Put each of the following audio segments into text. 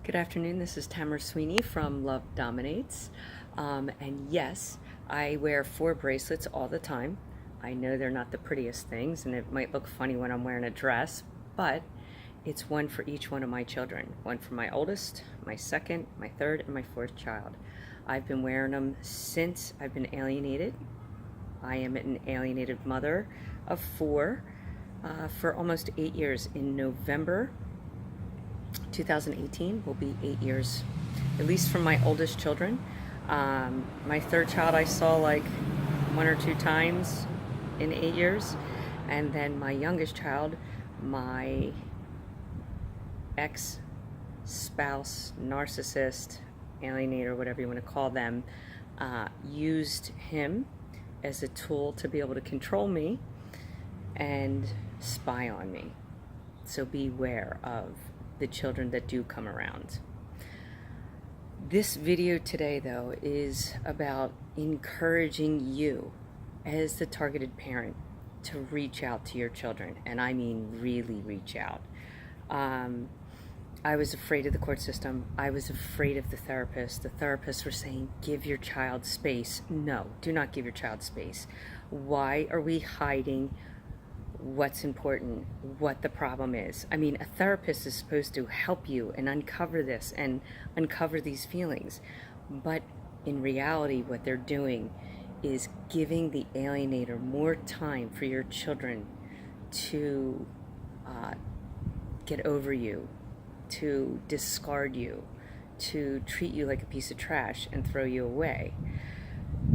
Good afternoon, this is Tamara Sweeney from Love Dominates. And yes, I wear 4 bracelets all the time. I know they're not the prettiest things and it might look funny when I'm wearing a dress, but it's one for each one of my children. One for my oldest, my second, my third, and my fourth child. I've been wearing them since I've been alienated. I am an alienated mother of 4 for almost 8 years. In November 2018 will be 8 years, at least from my oldest children. My third child I saw like 1 or 2 times in 8 years. And then my youngest child, my ex-spouse, narcissist, alienator, whatever you want to call them, used him as a tool to be able to control me and spy on me. So beware of the children that do come around. This video today, though, is about encouraging you as the targeted parent to reach out to your children, and I mean really reach out. I was afraid of the court system. I was afraid of the therapist. The therapists were saying, give your child space. No, do not give your child space. Why are we hiding what's important, what the problem is? I mean, a therapist is supposed to help you and uncover this and uncover these feelings. But in reality, what they're doing is giving the alienator more time for your children to get over you, to discard you, to treat you like a piece of trash and throw you away.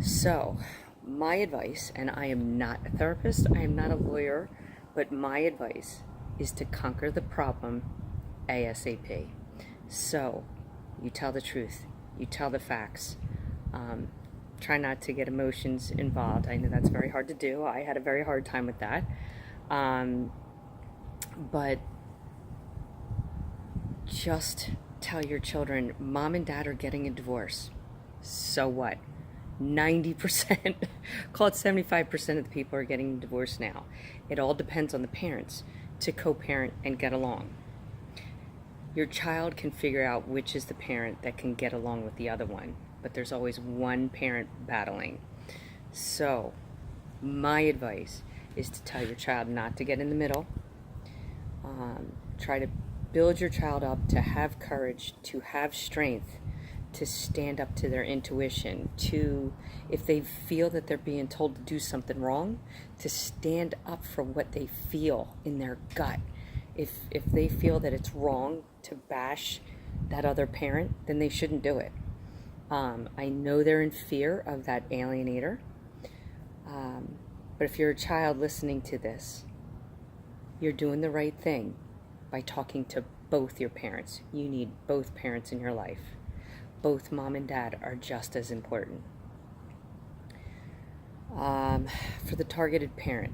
So my advice, and I am not a therapist, I am not a lawyer, but my advice is to conquer the problem ASAP. So you tell the truth, you tell the facts. Try not to get emotions involved. I know that's very hard to do. I had a very hard time with that. But just tell your children, mom and dad are getting a divorce. So what? 90%, call it 75% of the people are getting divorced now. It all depends on the parents to co-parent and get along. Your child can figure out which is the parent that can get along with the other one, but there's always one parent battling. So my advice is to tell your child not to get in the middle. Try to build your child up to have courage, to have strength, to stand up to their intuition, to, if they feel that they're being told to do something wrong, to stand up for what they feel in their gut. If they feel that it's wrong to bash that other parent, then they shouldn't do it. I know they're in fear of that alienator, but if you're a child listening to this, you're doing the right thing by talking to both your parents. You need both parents in your life. Both mom and dad are just as important. For the targeted parent,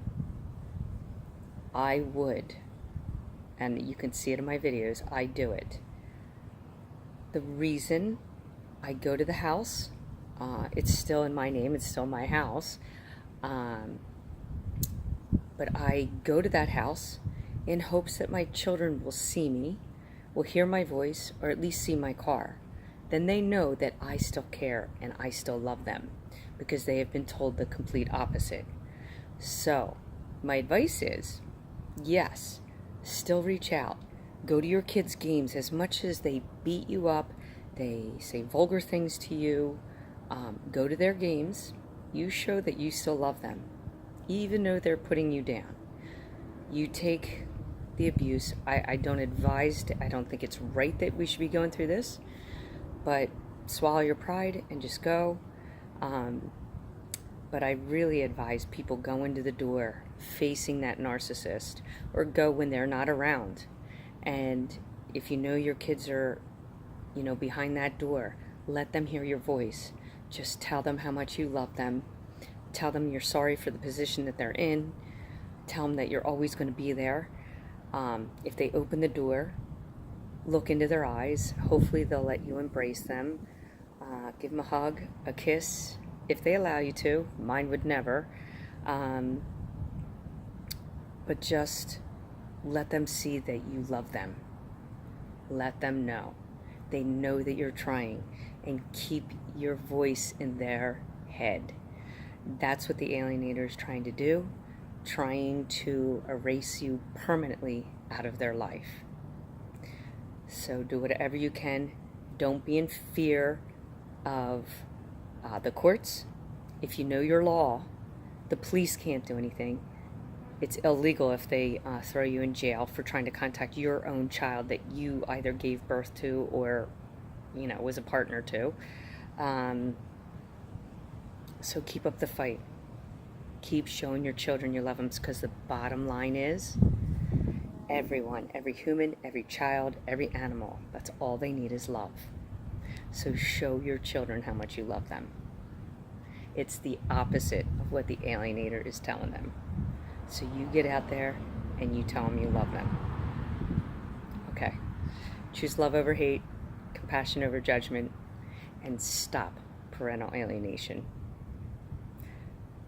I would, and you can see it in my videos, I do it. The reason I go to the house, it's still in my name, it's still my house, but I go to that house in hopes that my children will see me, will hear my voice, or at least see my car. Then they know that I still care and I still love them, because they have been told the complete opposite. So my advice is, yes, still reach out. Go to your kids' games. As much as they beat you up, they say vulgar things to you, go to their games. You show that you still love them, even though they're putting you down. You take the abuse. I don't advise, I don't think it's right that we should be going through this, but swallow your pride and just go. But I really advise people go into the door facing that narcissist, or go when they're not around. And if you know your kids are, behind that door, let them hear your voice. Just tell them how much you love them. Tell them you're sorry for the position that they're in. Tell them that you're always going to be there. If they open the door, look into their eyes. Hopefully they'll let you embrace them. Give them a hug, a kiss, if they allow you to. Mine would never. But just let them see that you love them. Let them know. They know that you're trying, and keep your voice in their head. That's what the alienator is trying to do, trying to erase you permanently out of their life. So do whatever you can. Don't be in fear of the courts. If you know your law, the police can't do anything. It's illegal if they throw you in jail for trying to contact your own child that you either gave birth to or, was a partner to. So keep up the fight. Keep showing your children you love them, because the bottom line is everyone, every human, every child, every animal, that's all they need is love. So show your children how much you love them. It's the opposite of what the alienator is telling them. So you get out there and you tell them you love them. Okay. Choose love over hate, compassion over judgment, and stop parental alienation.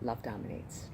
Love dominates.